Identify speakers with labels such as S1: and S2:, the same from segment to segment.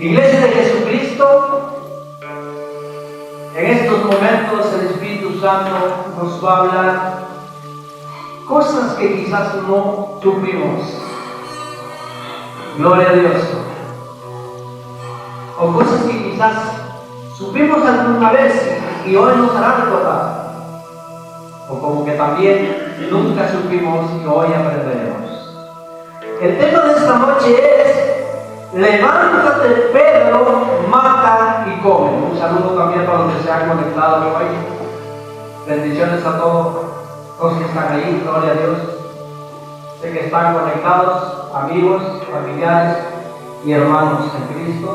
S1: Iglesia de Jesucristo, en estos momentos el Espíritu Santo nos va a hablar cosas que quizás no supimos. Gloria a Dios. O cosas que quizás supimos alguna vez y hoy nos harán recordar. O como que también nunca supimos y hoy aprenderemos. El tema de esta noche es: levántate, Pedro, mata y come. Un saludo también para los que se han conectado hoy. Bendiciones a todos los que están ahí, gloria a Dios. Sé que están conectados, amigos, familiares y hermanos en Cristo.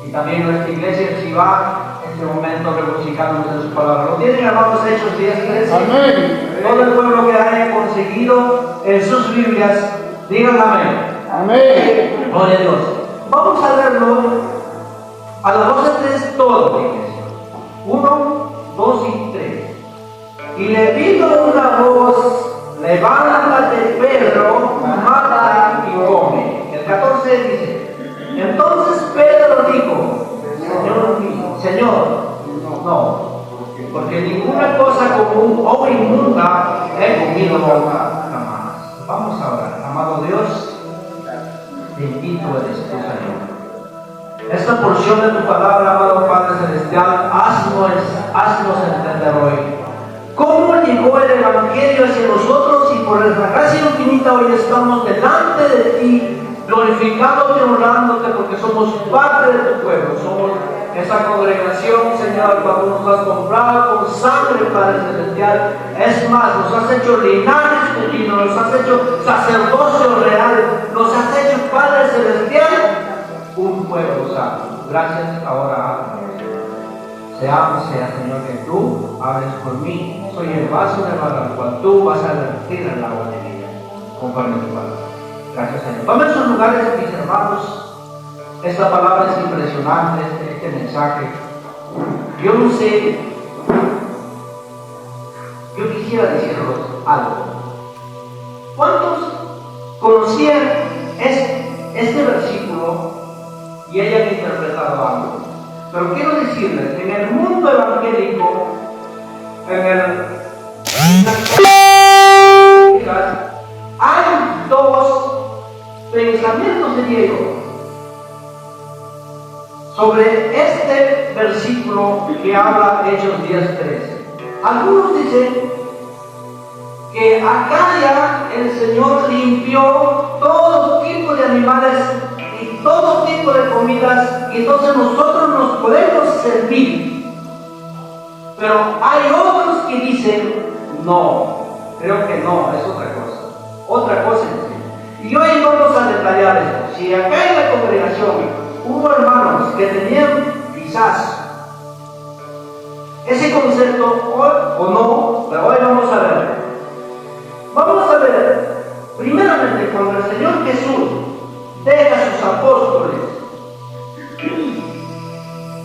S1: Y también nuestra iglesia, si va en este momento regocijándonos en su palabra. ¿Lo tienen, hermanos, Hechos 10:13?
S2: Amén.
S1: Todo el pueblo que haya conseguido en sus Biblias, digan amén.
S2: Amén.
S1: Gloria a Dios. Vamos a leerlo a la voz de tres, todo, iglesia. 1, 2 y 3. Y le vino una voz: levántate, Pedro, mata y come. El 14 dice: entonces Pedro dijo: Señor, no, porque ninguna cosa común o inmunda he comido jamás. Vamos a orar. Amado Dios, bendito eres tu Señor. Esta porción de tu palabra, amado Padre Celestial, haznos entender hoy cómo llegó el Evangelio hacia nosotros, y por la gracia infinita hoy estamos delante de ti, glorificándote y honrándote, porque somos parte de tu pueblo, somos esa congregación, Señor, cuando nos has comprado con sangre, Padre Celestial. Es más, nos has hecho linaje escogido, nos has hecho sacerdocio real, nos has hecho, Padre Celestial, un pueblo santo. Gracias, ahora sea, Señor, que tú hables por mí. Soy el vaso de barro al cual tú vas a vertir el agua de vida, conforme tu palabra. Gracias, Señor. Tomen sus lugares, mis hermanos. Esta palabra es impresionante, este mensaje. Yo no sé, yo quisiera decirles algo. ¿Cuántos conocían este versículo y hayan interpretado algo? Pero quiero decirles, en el mundo evangélico, hay dos pensamientos de Diego sobre este versículo que habla Hechos 10:13. Algunos dicen que acá ya el Señor limpió todo tipo de animales y todo tipo de comidas, y entonces nosotros nos podemos servir. Pero hay otros que dicen: no, creo que no, es otra cosa. Otra cosa es. Y hoy vamos a detallar esto. Si acá en la congregación hubo hermanos que tenían quizás ese concepto o no, pero hoy vamos a ver. Vamos a ver, primeramente, cuando el Señor Jesús deja a sus apóstoles,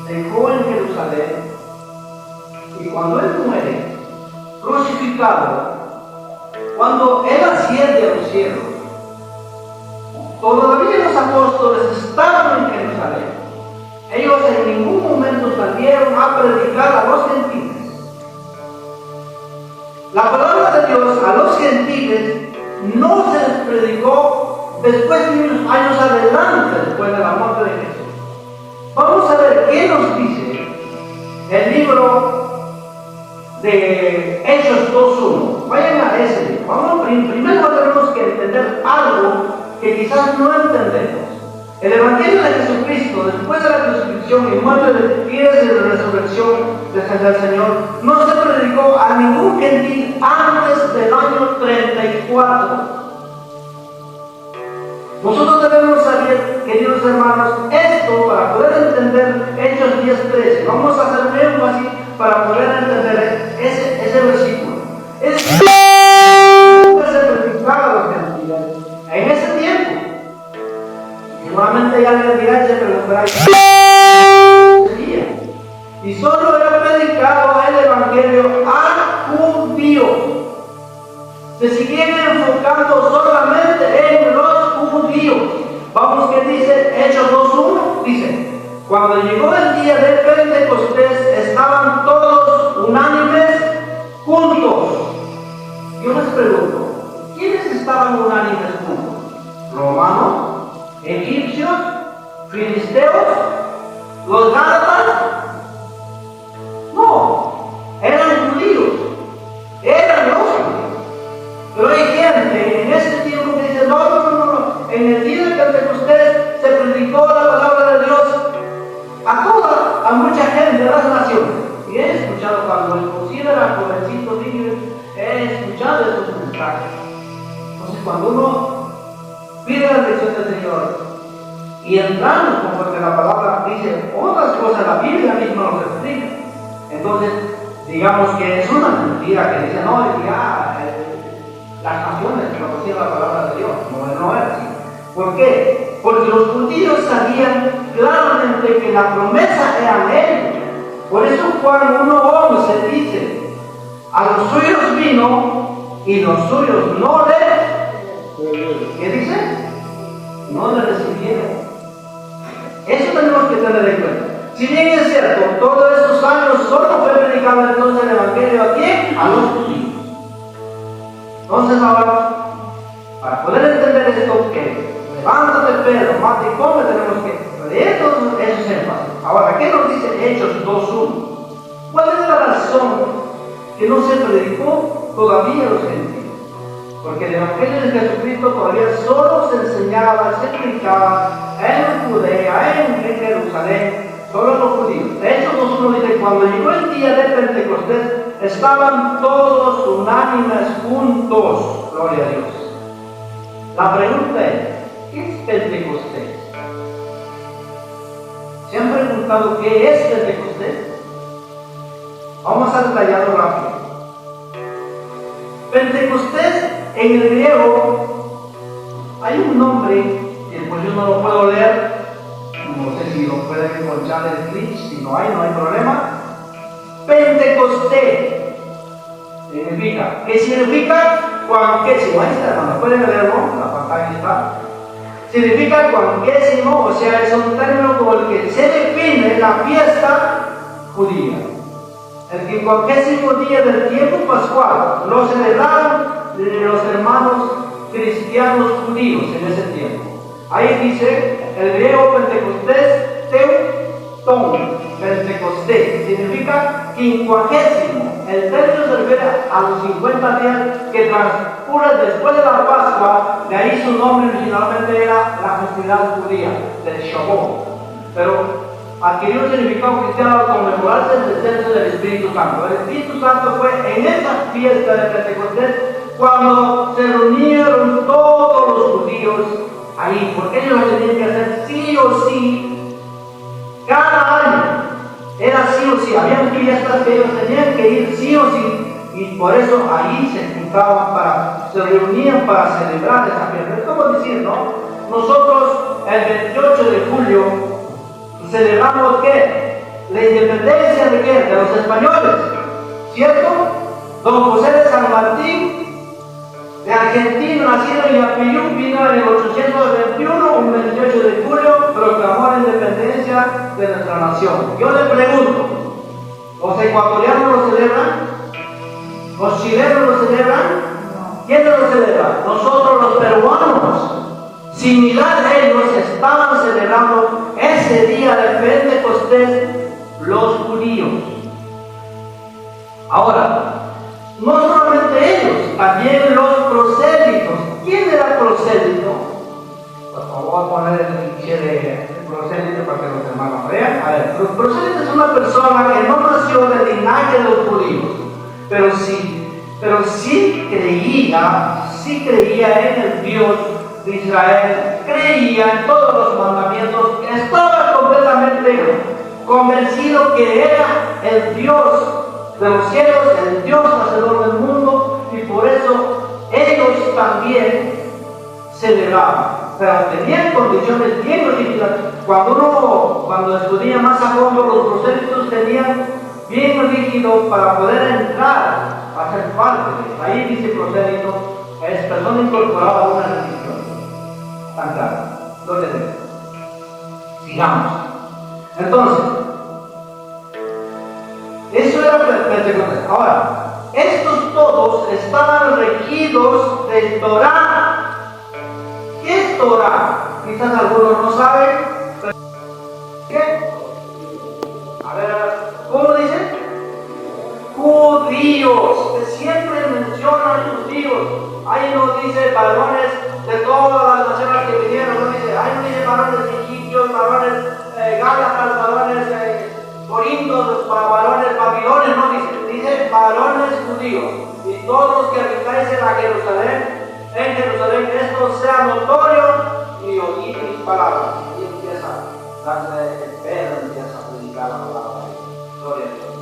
S1: dejó en Jerusalén, y cuando Él muere, crucificado, cuando Él asciende a los cielos, todavía los apóstoles estaban en Jerusalén. Ellos en ningún momento salieron a predicar a los gentiles. La palabra de Dios a los gentiles no se les predicó después de unos años adelante, después de la muerte de Jesús. Vamos a ver qué nos dice el libro de Hechos 2:1. Vayan a ese libro. Primero tenemos que entender algo que quizás no entendemos. El Evangelio de Jesucristo, después de la crucifixión y muerte y de la resurrección del Señor, no se predicó a ningún gentil antes del año 34. Nosotros debemos saber, queridos hermanos, esto para poder entender Hechos 10:13. Vamos a hacer énfasis para poder entender ese versículo. Se predicaba a los gentiles en ese tiempo. Seguramente ya les dirá ese y solo era predicado el Evangelio a judíos. Se siguen enfocando solamente en los judíos. Vamos, que dice Hechos 2:1, dice: Cuando llegó el día de Pentecostés, estaban todos unánimes juntos. Yo les pregunto, ¿quiénes estaban unánimes juntos? ¿Romanos? ¿Egipcios? ¿Filisteos? ¿Los gálatas? No, eran judíos, eran los judíos. Pero hay gente en este tiempo que dice, no, en el día de Pentecostés se predicó la palabra de Dios a mucha gente de las naciones. Y he escuchado cuando inclusive era jovencito, he escuchado esos mensajes. Entonces cuando uno pide la dirección del Señor y entramos conforme la palabra dice otras cosas, la Biblia misma nos explica. Entonces, digamos que es una mentira que dice, no, las naciones conocían la palabra de Dios. No era así. ¿Por qué? Porque los judíos sabían claramente que la promesa era ellos. Por eso Juan 1:11 dice, a los suyos vino y los suyos no le... ¿Qué dice? No le recibieron. Eso tenemos que tener en cuenta. Si bien es cierto, todos estos años solo fue predicado entonces el Evangelio ¿a quién? A los judíos. Entonces ahora, para poder entender esto, que levántate Pedro, mate y come, tenemos que leer todos esos énfasis. Ahora, ¿qué nos dice Hechos 2:1? ¿Cuál es la razón que no se predicó todavía a los gentiles? Porque el Evangelio de Jesucristo todavía solo se enseñaba, se predicaba en Judea, en Jerusalén, solo a los judíos. De hecho, 2:1 dice, cuando llegó el día de Pentecostés, estaban todos unánimes juntos. Gloria a Dios. La pregunta es, ¿qué es Pentecostés? ¿Se han preguntado qué es Pentecostés? Vamos a detallarlo rápido. Pentecostés en el griego hay un nombre que pues yo no lo puedo leer, no sé si lo pueden encontrar en el clip, si no hay problema. Pentecostés significa, ¿qué significa? Cuanquésimo, ahí está hermano, pueden leerlo, la pantalla está. Significa cuanquésimo, o sea, es un término como el que se define la fiesta judía. El quincuagésimo día del tiempo pascual lo celebraron los hermanos cristianos judíos en ese tiempo. Ahí dice el griego Pentecostés, teuton, Pentecostés, significa quincuagésimo. El término se refiere a los 50 días que transcurren después de la Pascua. De ahí su nombre originalmente era la festividad judía del Shavuot. Pero adquirió un significado cristiano al conmemorarse el descenso del Espíritu Santo. El Espíritu Santo fue en esa fiesta de Pentecostés cuando se reunieron todos los judíos ahí, porque ellos lo tenían que hacer sí o sí cada año. Era sí o sí, había fiestas que ellos tenían que ir sí o sí, y por eso ahí se juntaban, se reunían para celebrar esa fiesta. Es como decir, ¿no? Nosotros el 28 de julio celebramos ¿qué? La independencia de ¿qué? De los españoles, ¿cierto? Don José de San Martín, de Argentina, nacido en Yapeyú, vino en el 821, un 28 de julio, proclamó la independencia de nuestra nación. Yo le pregunto, ¿los ecuatorianos lo celebran? ¿Los chilenos lo celebran? ¿Quién lo celebra? Nosotros los peruanos. Similar a ellos estaban celebrando ese día de Pentecostés los judíos. Ahora, no solamente ellos, también los prosélitos. ¿Quién era prosélito? Por favor, voy a poner el cliché de prosélito para que los hermanos vean. A ver, los prosélitos es una persona que no nació del linaje de los judíos, pero sí creía en el Dios de Israel, creía en todos los mandamientos, estaba completamente convencido que era el Dios de los cielos, el Dios hacedor del mundo, y por eso ellos también celebraban, pero tenían condiciones bien rígidas. Cuando estudia más a fondo, los prosélitos tenían bien rígidos para poder entrar a ser parte. Ahí dice prosélito, es persona incorporada a una religión. Tan claro, lo tenemos. Sigamos. Entonces, eso era Pentecostés. Ahora, estos todos estaban regidos del Torah. ¿Qué es Torah? Quizás algunos no saben. ¿Qué? A ver, ¿cómo dice? Judíos. Siempre mencionan judíos. Ahí no dice varones de todas las naciones que vinieron. No dice, ahí no dice varones egipcios, varones gálatas, varones corintios, varones babilonios. No dice, dice varones judíos. Y todos los que habitáis en Jerusalén, esto sea notorio y oíd mis palabras. Y empieza Pedro empieza a predicar la palabra. Gloria a Dios.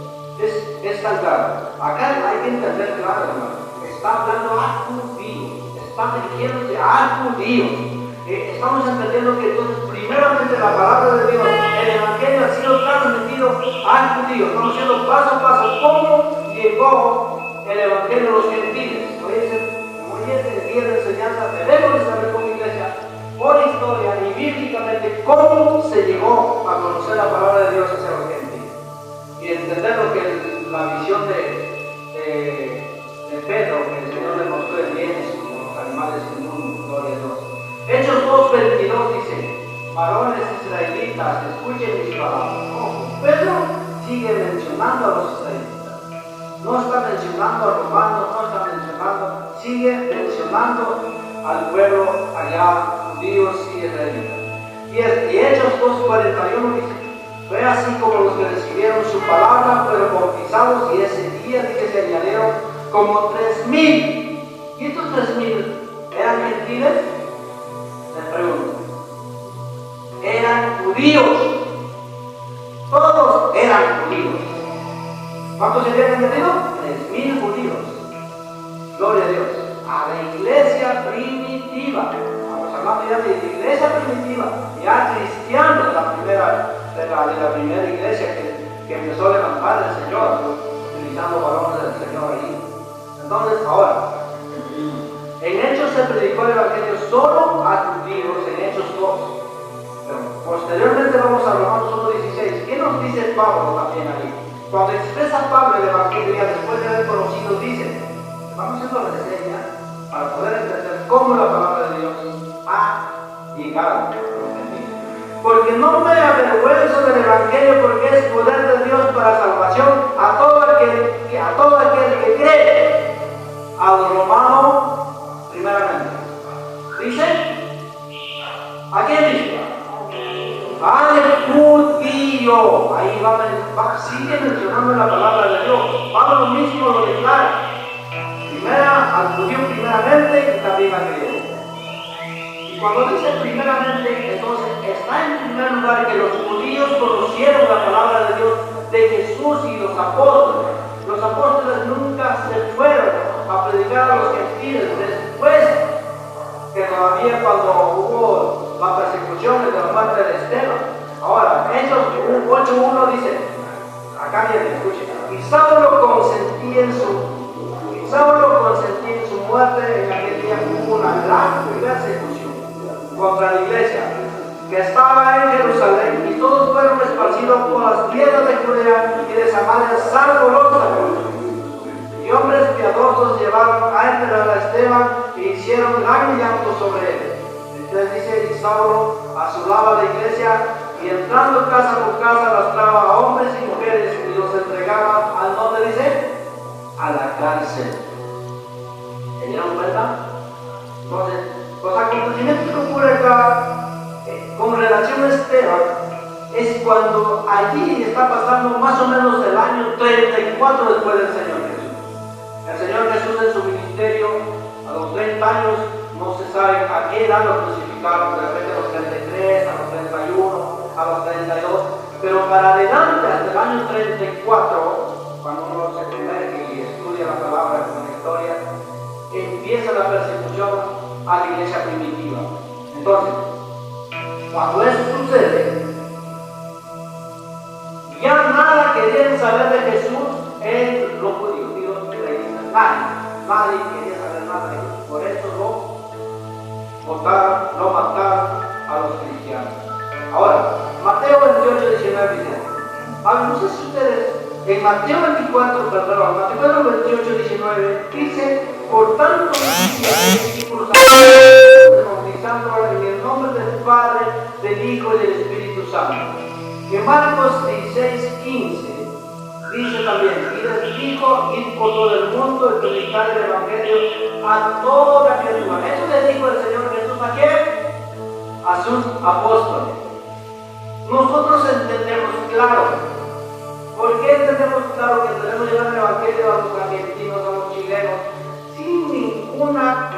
S1: Es tan claro. Acá hay que entender claro, hermano. Está hablando a judíos. Está dirigiéndose a judíos. Estamos entendiendo que entonces, primeramente, la palabra de Dios, el evangelio ha sido transmitido a judíos. Estamos viendo paso a paso cómo llegó el evangelio a los gentiles. Hoy es día de enseñanza, debemos saber como iglesia, por historia y bíblicamente, cómo se llegó a conocer la palabra de Dios hacia los gentiles. Y entender lo que la visión de Pedro, que el Señor le mostró en bienes como los animales del mundo, gloria a Dios. Hechos 2:22 dice, varones israelitas, escuchen mis palabras. Pedro sigue mencionando a los israelitas. No está mencionando a romanos, no está mencionando, sigue mencionando al pueblo allá, judíos y israelitas. Y Hechos 2:41 dice, fue así como los que recibieron su palabra fueron bautizados y ese día dice se añadieron como 3,000. ¿Y estos 3,000 eran gentiles? Les pregunto. Eran judíos. Todos eran judíos. ¿Cuántos se habían añadido? 3,000 judíos. Gloria a Dios. A la iglesia primitiva. Estamos hablando ya de la iglesia primitiva. Ya cristianos, de la primera iglesia que empezó a levantar el Señor, utilizando varones del Señor ahí. Entonces, ahora, en Hechos se predicó el evangelio solo a judíos, en Hechos 2. Pero posteriormente vamos a Romanos 1:16. ¿Qué nos dice Pablo también ahí? Cuando expresa Pablo el evangelio, ya después de haber conocido, dice, vamos haciendo la reseña para poder entender cómo la palabra de Dios ha llegado a los gentiles. Porque no me avergüenzo del evangelio, porque es poder de Dios para salvación a todo aquel que cree. Al romano, primeramente. Dice, ¿a quién dice? Al judío. Ahí sigue mencionando la palabra de Dios. Pablo mismo lo declara. Al judío primeramente y también al griego. Y cuando dice primeramente, entonces está en primer lugar que los judíos conocieron la palabra de Dios, de Jesús y los apóstoles. Los apóstoles nunca se fueron a predicar a los gentiles después que todavía cuando hubo la persecución de la muerte de Esteban. Ahora, Hechos 8:1 dice, acá viene, escuchen, y Saulo consentía en su muerte. En aquel día hubo una gran persecución contra la iglesia que estaba en Jerusalén, y todos fueron esparcidos por las tierras de Judea y de Samaria, salvo los apóstoles. Y hombres piadosos llevaron a enterrar a Esteban e hicieron gran llanto sobre él. Entonces dice, y Saulo asolaba la iglesia y entrando casa por casa arrastraba a hombres y mujeres y los entregaba ¿a dónde dice? A la cárcel. ¿Se dieron cuenta? Entonces, los acontecimientos que ocurren acá con relación a Esteban es cuando allí está pasando más o menos el año 34 después del Señor Jesús. El Señor Jesús en su ministerio, a los 30 años, no se sabe a qué edad lo crucificaron, de repente a los 33, a los 31, a los 32, pero para adelante, hasta el año 34, cuando uno se sumerge y estudia la palabra con la historia, empieza la persecución a la iglesia primitiva. Entonces, cuando eso sucede, ya nada querían saber de Jesús en los judíos y los israelitas. Nadie quería saber nada de Jesús. Por eso lo mataron a los cristianos. Ahora, Mateo 28:19 Mateo 24, perdón, Mateo 28, 19, dice, por tanto, discípulos bautizando en el nombre del Padre, del Hijo y del Espíritu Santo. Que Marcos 16, 15 dice también, y les dijo, id por todo el mundo y predicar el Evangelio a toda criatura. Eso le dijo el Señor Jesús a quién? A sus apóstoles. Nosotros entendemos claro. ¿Por qué entendemos claro que tenemos que llevar el Evangelio a los argentinos, a los chilenos, sin ninguna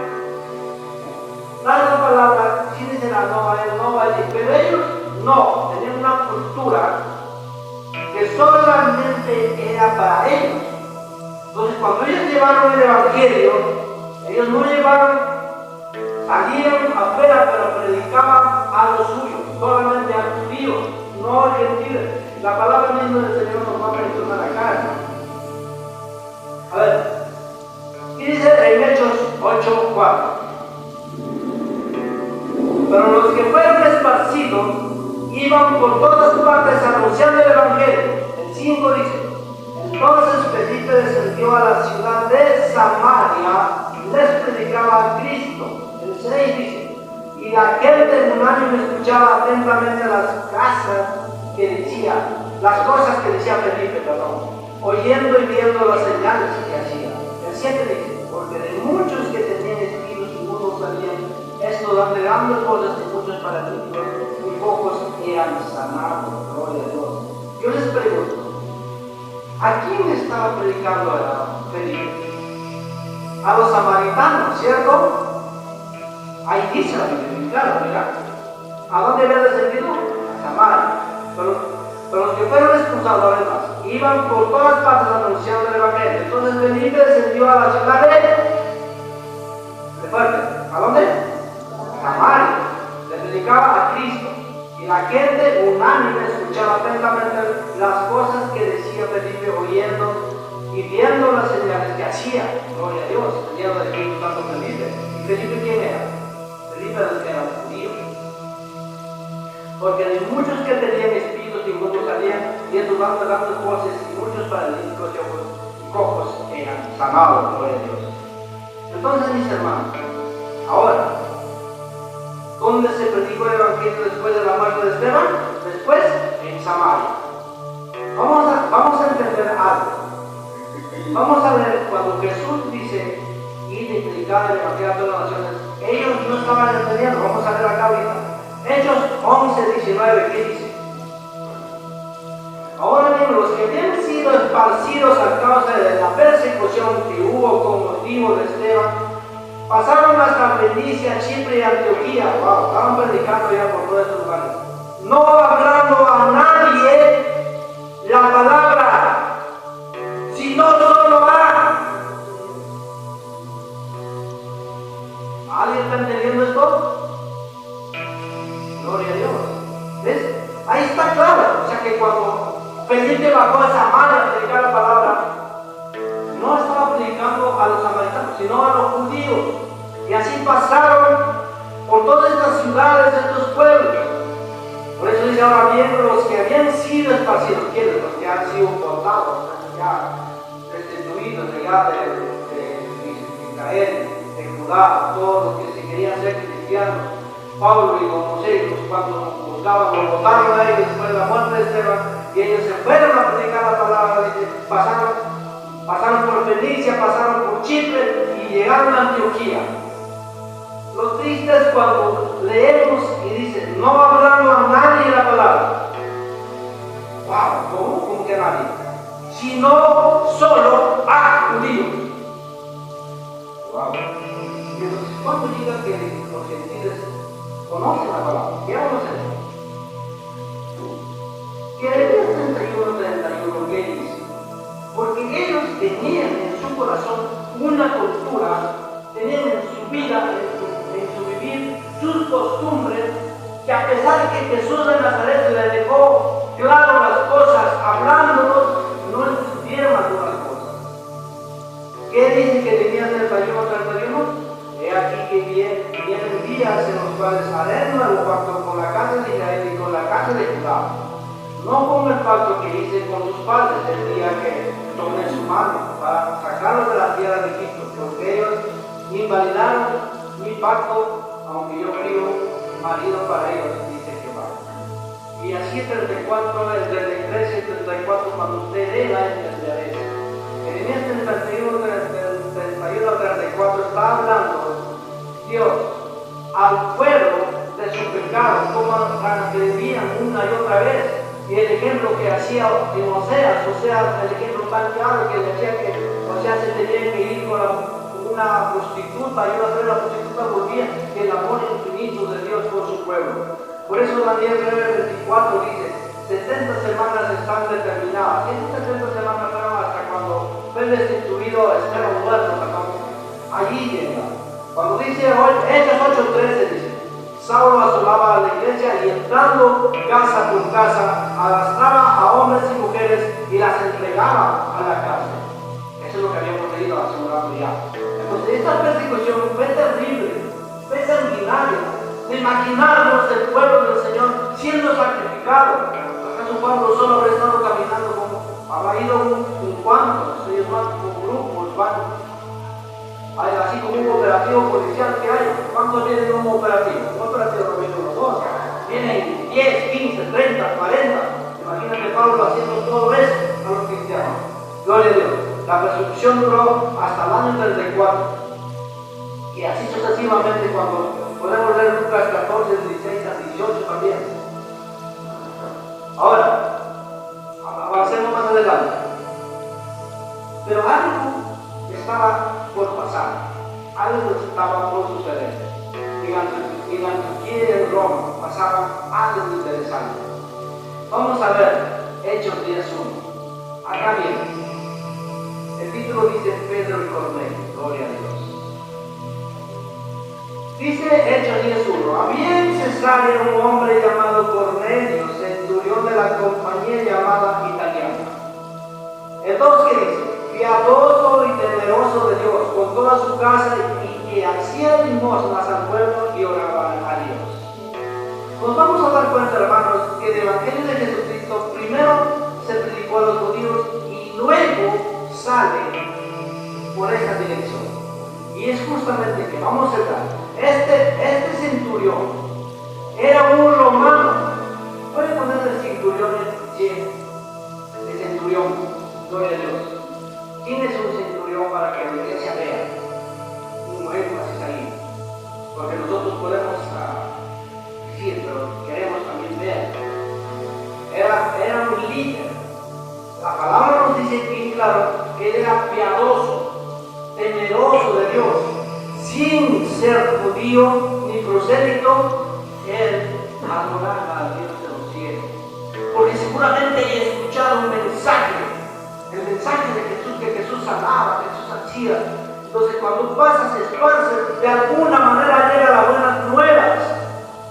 S1: dar la palabra, sin decir no va a decir, pero ellos no, tenían una cultura que solamente era para ellos. Entonces, cuando ellos llevaron el Evangelio, ellos no llevaron, salieron afuera, pero predicaban a los suyos, solamente a los judíos, no a gentiles. La palabra misma del Señor nos va a mencionar acá. A ver, ¿qué dice en Hechos 8:4? Pero los que fueron esparcidos iban por todas partes anunciando el Evangelio. El 5 dice, entonces Felipe descendió a la ciudad de Samaria y les predicaba a Cristo. El 6 dice, y la gente unánime escuchaba atentamente las cosas que decía Felipe, oyendo y viendo las señales que hacía. El 7 dice, porque de muchos que tenían espíritus inmundos salían, esto dando grandes cosas y muchos paralíticos y pocos eran sanados. Gloria a Dios. Yo les pregunto, ¿a quién estaba predicando Felipe? A los samaritanos, ¿cierto? Ahí dice la Biblia, claro, ¿verdad? ¿A dónde había descendido? A Samaria. Pero los que fueron expulsados, además, iban por todas partes anunciando el Evangelio. Entonces Felipe descendió a la ciudad de fuerte. ¿A dónde? A Samaria. Le predicaba a Cristo. Y la gente unánime escuchaba atentamente las cosas que decía Felipe, oyendo y viendo las señales que hacía. Gloria a Dios, lleno de Espíritu Santo Felipe. ¿Y Felipe quién era? Felipe era judío. Porque de muchos que tenían espíritus inmundos salían y estos dando grandes voces y muchos paralíticos y cojos eran sanados, gloria a Dios. Entonces, mis hermanos, ahora, ¿dónde se predicó el Evangelio después de la muerte de Esteban? Después, en Samaria. Vamos a entender algo. Vamos a ver cuando Jesús dice, id y predicad el Evangelio a todas las naciones, ellos no estaban entendiendo. Vamos a ver acá ahorita. Hechos 11, 19, ¿qué dice? Ahora bien, los que habían sido esparcidos a causa de la persecución que hubo con motivo de Esteban, pasaron hasta Fenicia, Chipre y Antioquía. Wow, estaban predicando ya por todos estos lugares. No hablando a nadie la palabra, sino solo a... ¿Alguien está entendiendo esto? Gloria a Dios. ¿Ves? Ahí está claro. O sea que cuando Felipe bajó a Samaria a predicar la palabra, no estaba predicando a los samaritanos, sino a los judíos. Y así pasaron por todas estas ciudades, estos pueblos. Por eso dice ahora bien, los que habían sido esparcidos, ¿quiénes? Los que han sido portados, ya destituidos de Israel, de Judá, todos los que se querían ser cristianos. Pablo y los cuando buscaban, lo votaron a ellos después de la muerte de Esteban, y ellos se fueron a predicar la palabra, pasaron por Fenicia, pasaron por Chipre y llegaron a Antioquía. Lo triste es cuando leemos y dice, no hablando a nadie la palabra. Wow, ¿cómo que a nadie? Sino solo a judíos. Wow. Entonces, ¿cuándo llega que los gentiles conocen la palabra? ¿Qué vamos a hacer? Jeremías 31:31, ¿qué dice? Porque ellos tenían en su corazón una cultura, tenían en su vida, en su vivir, sus costumbres, que a pesar de que Jesús de Nazaret le dejó claro las cosas, hablándonos, no entendieron algunas cosas. ¿Qué dice Jeremías 31:31? He aquí que vienen días en los cuales haré nuevo pacto con la casa de Israel y con la casa de Judá. no como el pacto que hice con sus padres el día que tomé su mano para sacarlos de la tierra de Egipto, porque ellos invalidaron mi pacto, aunque yo fui un marido para ellos, dice Jehová. Y así 34, el 33 y 34, cuando usted lea, entenderé. Jeremías 31, 31 al 34 está hablando Dios al pueblo de su pecado, como agredían una y otra vez. Y el ejemplo que hacía en Oseas, el ejemplo tan claro que decía que Oseas se tenía que ir con una prostituta, y una vez la prostituta volvía, que el amor infinito de Dios por su pueblo. Por eso Daniel 9:24 dice, 70 semanas están determinadas. Y estas 70 semanas fueron hasta cuando fue destituido Esteban muerto, hasta cuando allí llega. Cuando dice Hechos 8:13 dice, Saulo asolaba a la iglesia y entrando casa por casa, arrastraba a hombres y mujeres y las entregaba a la cárcel. Eso es lo que habíamos leído hace un rato ya. Entonces esta persecución fue terrible, fue sanguinaria, de imaginarnos el pueblo del Señor siendo sacrificado. ¿Acaso Pablo solo habrá estado caminando como habrá ido un cuantos? Ellos van con grupos, van. Hay así como un operativo policial que hay. ¿Cuántos vienen en un operativo? Un operativo no viene uno, dos. Vienen 10, 15, 30, 40. Imagínate Pablo haciendo todo eso a los cristianos. Gloria a Dios. La persecución duró hasta el año 34. Y así sucesivamente cuando podemos leer Lucas 14, 16 a 18 también. Ahora, avancemos más adelante. Pero algo estaba por pasar, algo estaba por suceder. En Antioquía y en Roma pasaba algo interesante. Vamos a ver Hechos 10:1. Acá viene. El título dice Pedro y Cornelio, gloria a Dios. Dice Hechos 10:1. Había en Cesarea un hombre llamado Cornelio, centurión de la compañía llamada Italiana. El 2 que dice, piadoso y temeroso de Dios, con toda su casa, y que hacía limosnas al pueblo y oraba a Dios. Nos vamos a dar cuenta, hermanos, que el Evangelio de Jesucristo primero se predicó a los judíos y luego sale por esta dirección. Y es justamente que vamos a ver, este centurión era un romano. Puede ponerle centurión de centurión, gloria a Dios. ¿Quién es un centurión para que la iglesia vea un énfasis ahí? Porque nosotros podemos decir, pero queremos también ver. Era un líder. La palabra nos dice bien claro que él era piadoso, temeroso de Dios, sin ser judío ni prosélito. Él adoraba a Dios de los cielos, porque seguramente ella escuchado un mensaje, el mensaje de Jesús, que Jesús sanaba, que Jesús hacía. Entonces cuando pasa, se esparce, de alguna manera llega las buenas nuevas.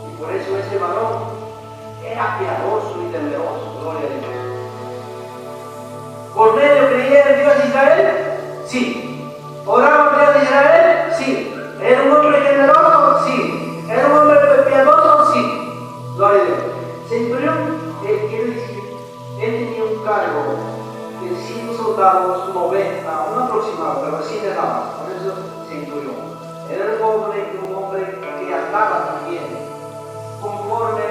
S1: Y por eso ese varón era piadoso y temeroso, gloria a Dios. ¿Cornelio creía en Dios de Israel? Sí. ¿Oraba en Dios de Israel? Sí. ¿Era un hombre generoso? Sí. ¿Era un hombre piadoso? Sí. Gloria a Dios. Centurión quiere decir, él tenía un cargo de 100 soldados, 90, un aproximado, pero 100 de damas, por eso centurión. Era un hombre que andaba también conforme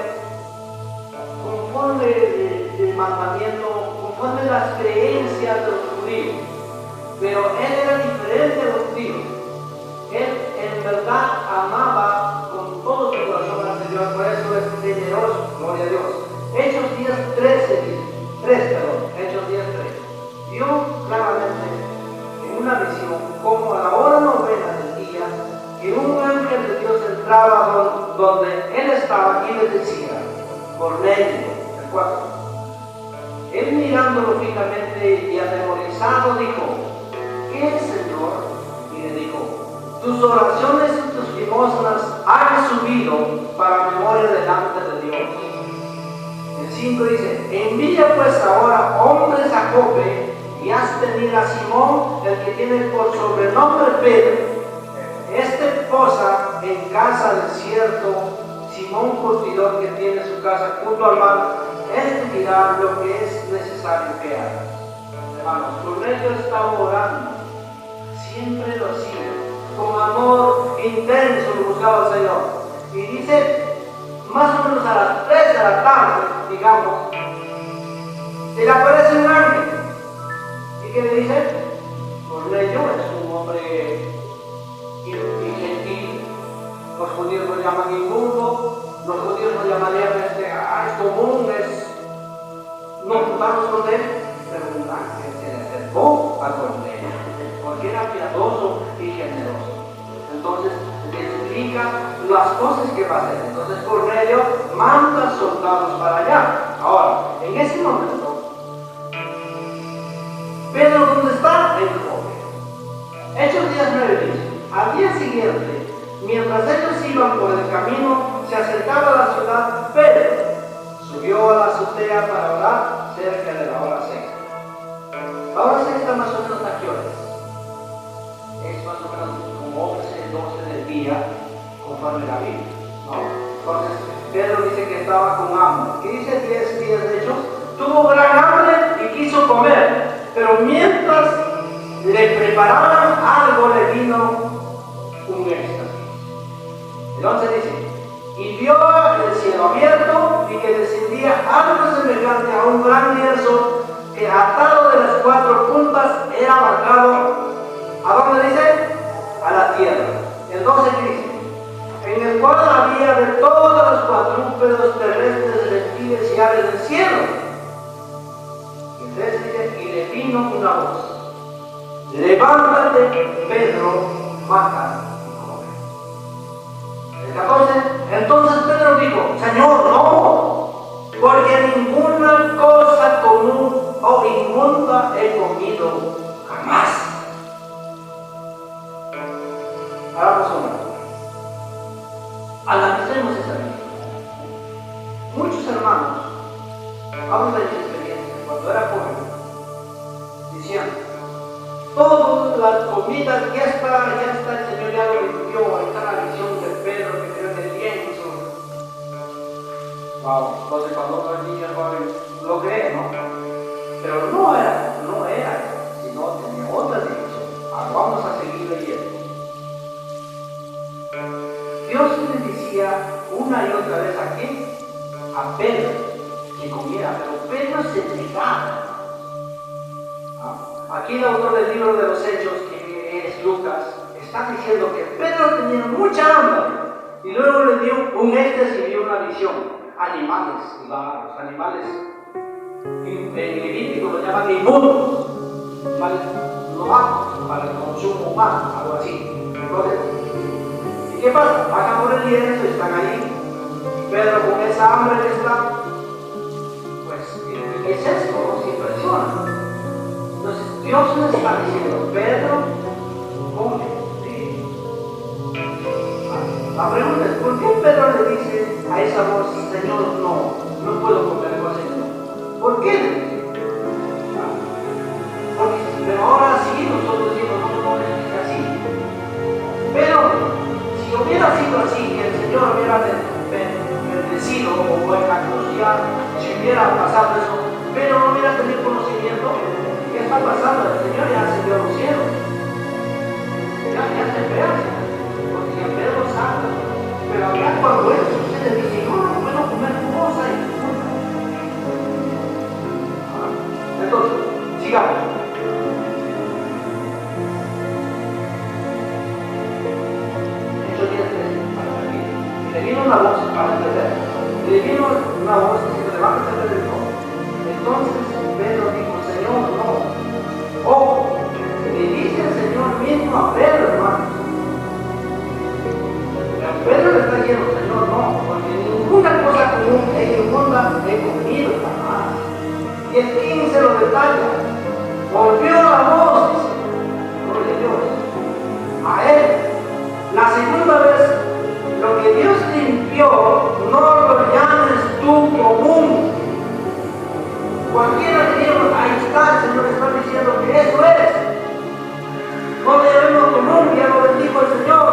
S1: el mandamiento, conforme las creencias de los judíos. Pero él era diferente de los judíos. Él en verdad amaba con todo su corazón a Dios, por eso es generoso, gloria a Dios. Hechos 10:13 dice, Hechos 10:3. Vio claramente en una visión como a la hora novena del día que un ángel de Dios entraba donde él estaba y le decía, Cornelio, el 4. Él mirándolo fijamente y atemorizado dijo, ¿qué es, Señor? Y le dijo, tus oraciones y tus limosnas han subido para memoria delante de Dios. El 5 dice, envía pues ahora hombres a Jope y haz venir a Simón, el que tiene por sobrenombre Pedro. Este posa en casa del cierto Simón Curtidor, que tiene su casa junto al mar. este dirá lo que es necesario que hagas. Hermanos, Cornelio estaba orando, siempre lo hacía, con amor intenso buscaba al Señor. Y dice, más o menos a las 3 de la tarde, digamos, se le aparece un ángel. ¿Y qué le dice? Cornelio es un hombre gentil. Los judíos lo llaman inmundo, los judíos lo llamarían es común, no juntarnos con él, pero un ángel se le acercó a Cornelio, porque era piadoso y generoso. Entonces le explica las cosas que va a hacer. Entonces Cornelio manda soldados para allá. Ahora, en ese momento, Pedro, ¿dónde está? En el joven. Hechos 19 dice, al día siguiente, mientras ellos iban por el camino, se acercaba a la ciudad, Pedro subió a la azotea para orar cerca de la hora sexta. La hora sexta más o menos ¿a qué horas? Es más o menos como 11, 12 del día, conforme la Biblia, ¿no? Entonces, Pedro dice que estaba con hambre. ¿Qué dice 10 días de Hechos? Tuvo gran hambre y quiso comer, pero mientras le preparaban algo le vino un éxtasis. El 11 dice, y vio el cielo abierto y que descendía algo semejante a un gran lienzo que atado de las 4 puntas era marcado, ¿a dónde dice? A la tierra. El 12 dice, en el cual había de todos los cuadrúpedos terrestres, reptiles y aves del cielo. Y el 13 dice, y le vino una voz, levántate, Pedro, mata y come. El 14, entonces Pedro dijo, Señor, no, porque ninguna cosa común o inmunda he comido jamás. Hagamos una. Analicemos esa vida. Muchos hermanos, hablo de mi experiencia, cuando era joven, decían, todas las comidas ya está, el Señor ya lo limpió, ahí está la visión de Pedro que creo en el lienzo. Wow, entonces cuando uno es niño joven lo cree, ¿no? Pero no era, sino tenía otra dirección. Ahora vamos a seguir leyendo. Dios le decía una y otra vez a Pedro que comiera, pero Pedro se negaba. Aquí el autor del libro de los Hechos, que es Lucas, está diciendo que Pedro tenía mucha hambre y luego le dio un éxtasis y vio una visión. Animales, los animales en Levítico lo llaman inmundos, animales novatos para el consumo humano, algo así. Entonces, ¿y qué pasa? Bajan por el lienzo, están ahí. Pedro con esa hambre que está, pues, ¿qué es esto? Nos impresiona. Entonces, Dios le está diciendo, Pedro, come. Sí. La pregunta es, ¿por qué Pedro le dice a esa voz, Señor, no puedo comer con Señor? ¿Por qué le dice? Pero ahora sí nosotros decimos, no es así. Pero si hubiera sido así, que el Señor hubiera bendecido o en la cruz ya, si hubiera pasado eso, pero no hubiera tenido conocimiento, ¿qué está pasando? El Señor ya ascendió a los cielos. Ya se ve, porque ya Pedro sabe. Pero acá cuando eso sucede, dice, no puedo comer cosa y fruta. Entonces, sigamos. Hechos 10:13, para aquí. Le vino una voz, para entender. Le vino una voz que se levanta y se dijo. Entonces Pedro dijo, Señor, no. Ojo, le dice el Señor mismo a Pedro, hermano. Pedro le está diciendo, Señor, no, porque ninguna cosa común e inmunda he comido jamás. Y el 15 lo detalla. Volvió la voz, dice, gloria a Dios, a él. La segunda vez, lo que Dios limpió, no lo llames tú común. Cualquiera que diga, ahí está, el Señor está diciendo que eso es. No le llamemos común, ya lo bendijo el Señor.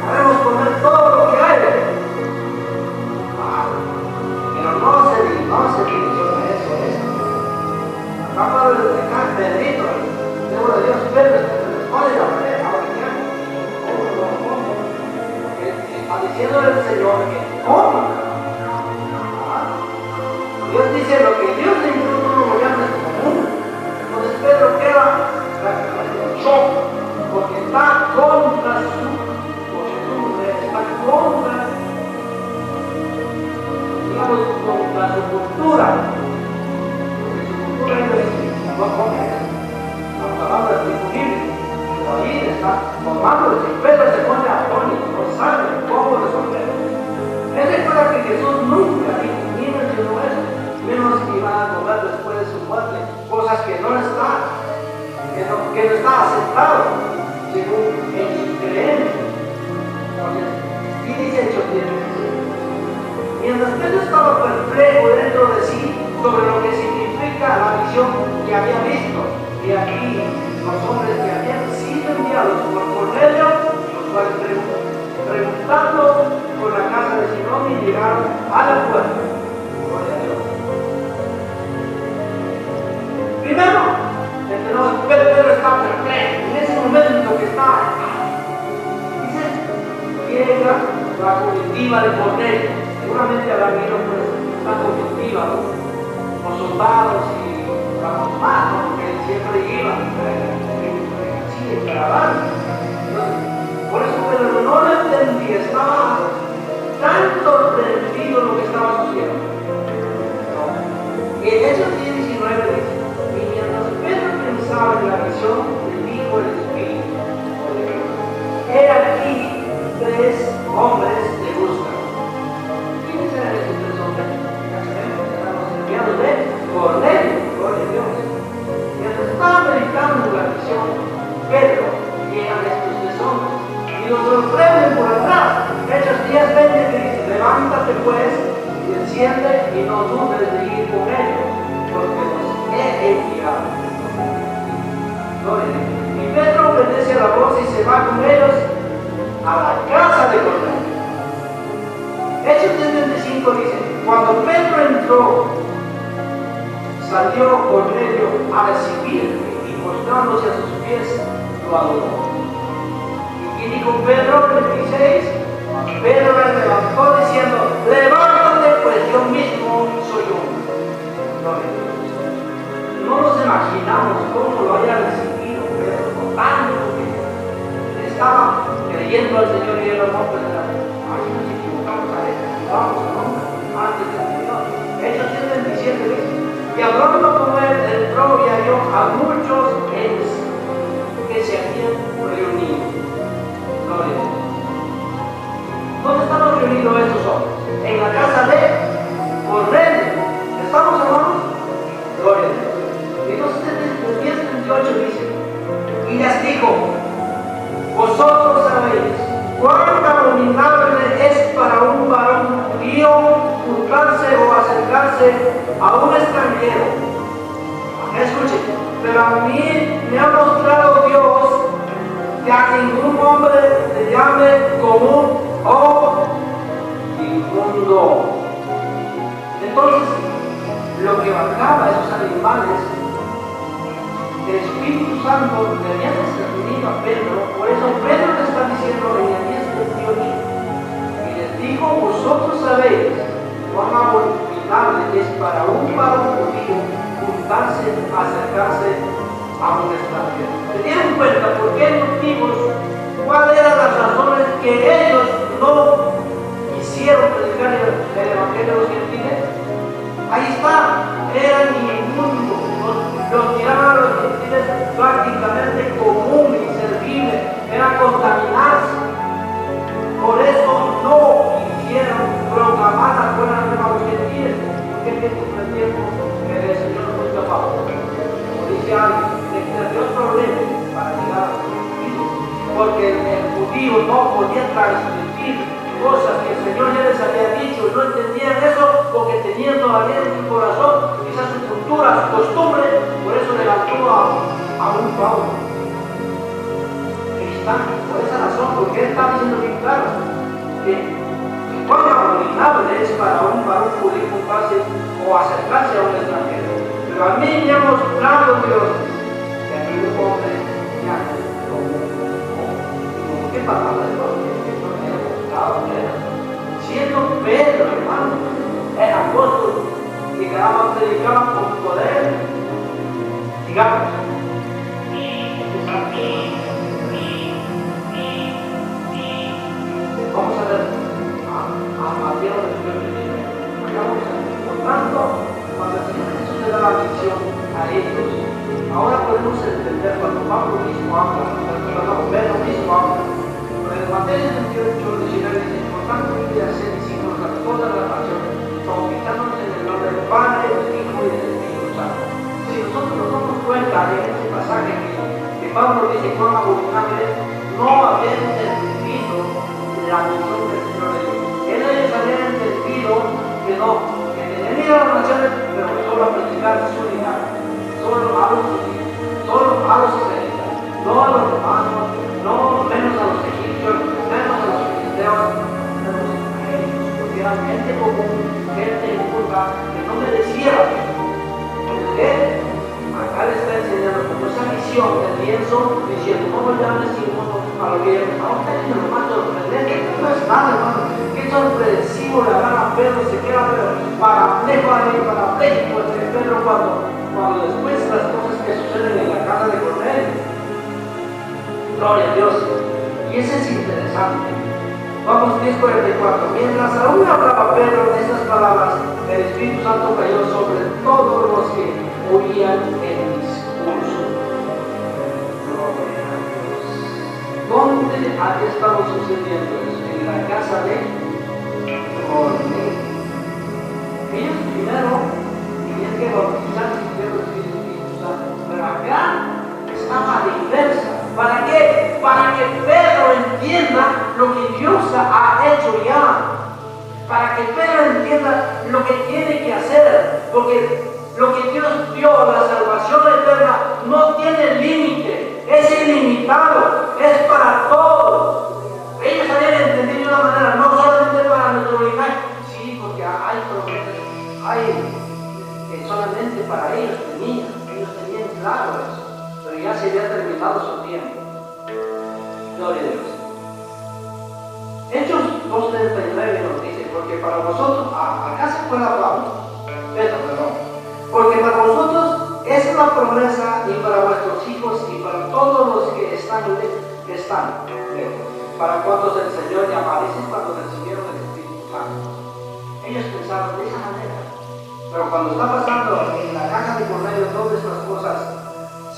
S1: Haremos comer todo lo que hay. Pero no se dirigió diciendo el Señor que coma. Dios dice lo que Dios le dio, no lo llames común. Entonces Pedro queda prácticamente en shock, porque está contra su costumbre, está contra, digamos, contra su cultura. Porque su cultura es no comer. Las palabras disponibles, pero ahí está formándose. Pedro se pone atónito, no sabe cómo resolver. Él recuerda que Jesús nunca dijo ni mencionó eso, menos que iban a comer después de su muerte, cosas que no están, que no está aceptado según en su creencia. Entonces, y dice Hechos 10:17. Mientras Pedro estaba perplejo dentro de sí sobre lo que significa la visión que había visto, y aquí los hombres que habían sido enviados por Cornelio, los cuales preguntando por la casa de Simón y llegaron a la puerta. Gloria a Dios. Primero, Pedro está perplejo. En ese momento que está, dice, llega la comitiva de Cornelio. Seguramente habrá habido pues la comitiva, los soldados y los más, porque él siempre iba así en caravana. Por eso Pedro no lo entendía, estaba tan sorprendido lo que estaba sucediendo. En Hechos 10:19 dice, y mientras Pedro pensaba en la visión, le dijo el Espíritu de Dios, he aquí 3 hombres te buscan. ¿Quiénes eran esos 3 hombres? Ya sabemos, eran los enviados de Cornelio, gloria a Dios. Mientras estaba meditando en la visión, Pedro llegan estos 3 hombres y los sorprenden por atrás. Hechos 10:20 que dice, levántate pues y enciende y no dudes de ir con ellos, porque los he enviado. Y Pedro obedece a la voz y se va con ellos a la casa de Cornelio. Hechos 10:25 dice, cuando Pedro entró, salió Cornelio a recibirle y postrándose a sus pies, lo adoró. Y dijo Pedro, 26, Pedro le levantó diciendo, levántate, pues yo mismo soy yo. No nos imaginamos cómo lo haya recibido Pedro, con tanto que estaba creyendo al Señor y él no, pues así nos equivocamos a veces, vamos a nombrar antes del Señor. Hechos 10:27 dice, y hablando con él, entró y halló a muchos que se habían reunido. Gloria a Dios. ¿Dónde estaban reunidos estos hombres? En la casa de Cornelio. ¿Estamos, hermanos? Gloria a Dios. Entonces el 10:28 dice, y les dijo, vosotros sabéis cuán abominable es para un varón judío juntarse o acercarse a un extranjero. Escuchen, pero a mí me ha mostrado Dios que a ningún hombre le llame común o inmundo. Entonces, lo que bajaba a esos animales, el Espíritu Santo le había discernido a Pedro. Por eso Pedro le está diciendo en el 10:28, y les dijo, vosotros sabéis cuán abominable es para un varón judío juntarse, acercarse a un extranjero. ¿Se dieron cuenta por qué motivos, cuáles eran las razones que ellos no quisieron predicar el Evangelio de los gentiles? Ahí está, eran inmundos, los tiraban a los gentiles prácticamente común, inservible, era contaminarse. Por eso no quisieron proclamar las buenas nuevas a los gentiles, porque es un tiempo que el Señor nos es capaz, como dice alguien, de que Dios problema para llegar a los gentiles, porque el judío no podía transmitir cosas que el Señor ya les había dicho y no entendían eso porque tenían todavía en su corazón quizás su cultura, su costumbre. Por eso levantó a un Pablo. Por esa razón, porque él está diciendo bien claro que cuán abominable es para un varón judío juntarse o acercarse a un extranjero. Pero a mí me ha mostrado Dios que a ningún hombre ya como ¿qué palabra de Pablo? Que no me ha mostrado, predicaban con poder. Digamos. Vamos a ver a Dios del Por tanto, cuando el Señor Jesús le da la visión a ellos, ahora podemos entender cuando Pablo mismo habla, perdón, Pedro mismo habla. En Mateo 28:19 dice: por tanto, ir a ser discípulos a todas las naciones, bautizándonos en el nombre del Padre, del Hijo y del Espíritu Santo. Si nosotros nos damos cuenta en este pasaje que Pablo dice cuán abominable es no haber entendido la misión del Señor de Dios. Ellos habían entendido que no, que tenían que ir a las naciones, pero solo a predicar su unidad, solo a los judíos, solo a los israelitas, no a los romanos, no menos a los egipcios, menos a los filisteos, menos a ellos, porque eran gente común, gente impura, que no merecía la vida. Entonces, acá le está enseñando como esa visión del lienzo, diciendo: no llames ninguno a lo que ellos estaban teniendo, lo más sorprendente, no es nada, hermano. Qué sorpresivo le harán a Pedro, se queda parapléjico entre Pedro cuando después las cosas que suceden en la casa de Cornelio. Gloria a Dios. Y eso es interesante. Vamos, 10:44. Mientras aún hablaba Pedro estas palabras, el Espíritu Santo cayó sobre todos los que oían el discurso. Gloria a Dios. ¿Dónde había estado sucediendo eso? En la casa de Cornelio. Ellos primero tenían que bautizarse y el Espíritu Santo, pero acá estaba a la inversa. ¿Para qué? Para que Pedro entienda lo que Dios ha hecho ya. Para que Pedro entienda lo que tiene que hacer. Porque lo que Dios dio, la salvación eterna, no tiene límite. Es ilimitado. Es para todos. Ellos habían entendido de una manera, no solamente para nuestro linaje. Sí, porque hay promesas. Hay que solamente para ellos tenían. Ellos tenían claro eso. Pero ya se había terminado su tiempo. Gloria a Dios. Hechos 2:39 nos dice: porque para vosotros, acá se fue la Pablo, perdón, porque para vosotros es la promesa, y para vuestros hijos y para todos los que están lejos, para cuantos el Señor llamariese cuando recibieron el Espíritu Santo. Ellos pensaron de esa manera, pero cuando está pasando en la casa de Cornelio todas estas cosas,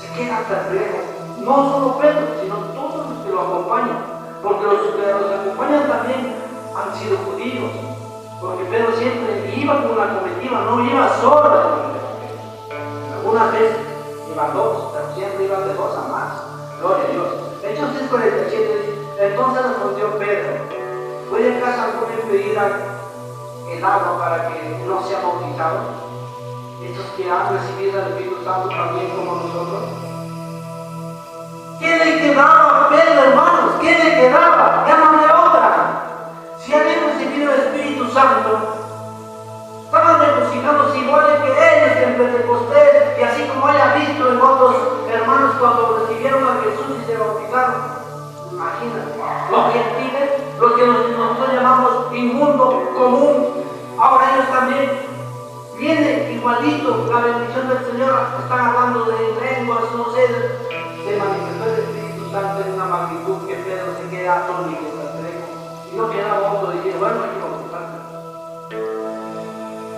S1: se queda perplejo. No solo Pedro, sino todos los que lo acompañan, porque los que los acompañan también han sido judíos, porque Pedro siempre iba con una comitiva, no iba solo. Algunas veces iban dos, pero siempre iban de dos a más. Gloria a Dios. Hechos 6:47 dice: entonces respondió Pedro: ¿puede acaso alguno impedir el agua para que no sea bautizado? Estos que han recibido el Espíritu Santo también como nosotros. ¿Qué le quedaba a Pedro, hermanos? ¿Qué le quedaba? Ya no le otra. Si habían recibido el Espíritu Santo, estaban regocijándose iguales que ellos en Pentecostés, y así como haya visto en otros hermanos cuando recibieron a Jesús y se bautizaron. Imagínate, los gentiles, los que nosotros llamamos inmundo, común, ahora ellos también vienen igualito, la bendición del Señor, están hablando de lenguas, no sé. Se manifestó el Espíritu Santo en una magnitud que Pedro se queda atónito, y no queda otro decir: bueno, hay que bautizarse.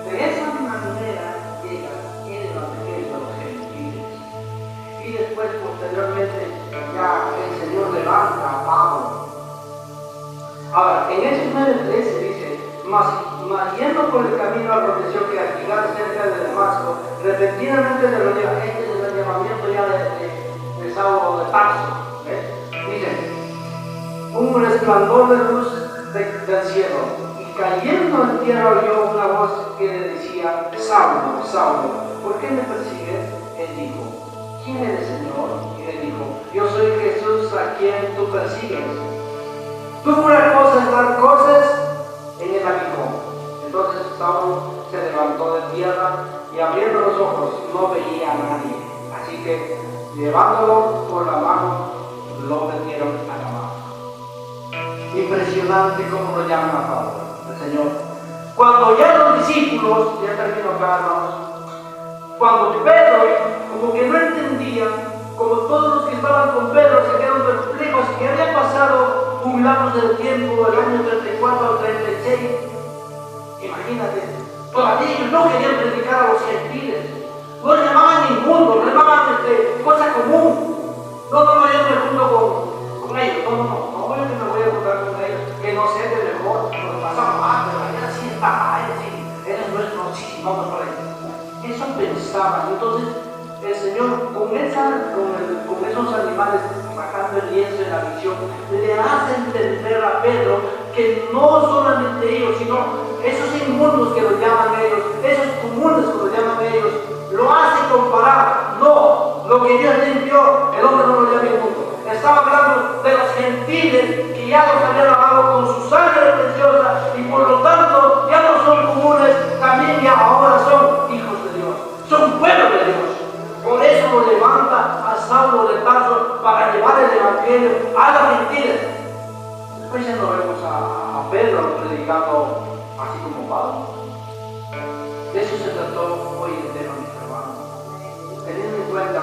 S1: De esa manera llega el Evangelio a los gentiles, y después, posteriormente, ya el Señor levanta a Pablo. Ahora, en Hechos 9:13 dice: mas yendo por el camino aconteció que al llegar cerca de Damasco, repentinamente le rodeó. Este es el llamamiento ya de Saulo de Tarso. Dice: un resplandor de luz del cielo, y cayendo en tierra oyó una voz que le decía: Saulo, Saulo, ¿por qué me persigues? Él dijo: ¿quién eres, Señor? Y él dijo: yo soy Jesús a quien tú persigues. Dura cosa es dar cosas en el aguijón. Entonces Saulo se levantó de tierra y abriendo los ojos no veía a nadie. Así que, llevándolo por la mano, lo metieron a la mano. Impresionante cómo lo llaman a Pablo, el Señor. Cuando ya los discípulos, ya termino acá, hermanos, Cuando Pedro, como que no entendía, como todos los que estaban con Pedro se quedaron perplejos, que había pasado un lapso de tiempo, el año 34 al 36, imagínate, todavía ellos no querían predicar a los gentiles, no les llamaban inmundos, les llamaban cosa común. No, yo me junto con ellos, no, yo que me voy a juntar con ellos, que no sé de mejor, nos pasamos mal, pero ayer sí está mal, sí, eres nuestro, sí, vamos por ahí. Eso pensaban. Entonces el Señor con esos animales sacando el lienzo en la visión le hace entender a Pedro que no solamente ellos, sino esos inmundos que los llaman ellos, esos comunes que los llaman ellos, lo hace comparar. No, lo que Dios limpió, el hombre no lo llama inmundo. Estaba hablando de los gentiles que ya los había lavado con su sangre preciosa y por lo tanto ya no son comunes, también ya ahora son hijos de Dios, son pueblo de Dios. Por eso lo levanta a Saulo de Tarso para llevar el evangelio a los gentiles. Después ya no vemos a Pedro predicando así como Pablo. De eso se trató hoy el tema, mis hermanos. Teniendo en cuenta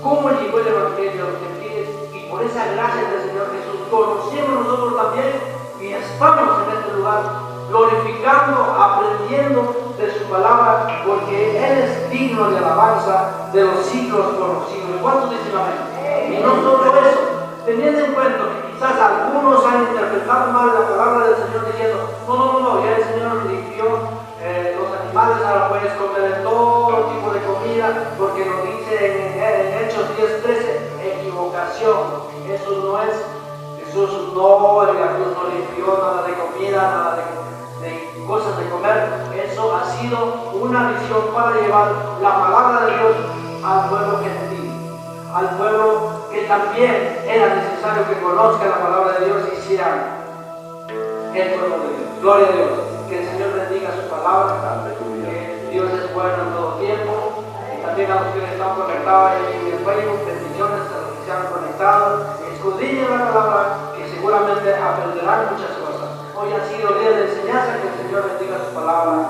S1: cómo llegó el evangelio a los gentiles y por esa gracia del Señor Jesús conocemos nosotros también y estamos en este lugar glorificando, aprendiendo de su palabra, porque Él es digno de alabanza de los siglos por los siglos. ¿Cuántos dicen amén? Y no solo eso, teniendo en cuenta que quizás algunos han interpretado mal la palabra del Señor diciendo, no, ya el Señor limpió los animales, ahora puedes comer todo tipo de comida, porque lo dice en Hechos 10:13, equivocación. Eso no es, Jesús no limpió nada de comida, nada de cosas de comer. Eso ha sido una visión para llevar la palabra de Dios al pueblo gentil, al pueblo que también era necesario que conozca la palabra de Dios y sean el pueblo de Dios. Gloria a Dios. Que el Señor bendiga su palabra, que Dios es bueno en todo tiempo, y también a los que están conectados en el Facebook, bendiciones a los que se han conectado, escudriñen la palabra, que seguramente aprenderán muchas cosas. Hoy ha sido día de enseñanza, que el Señor bendiga su palabra.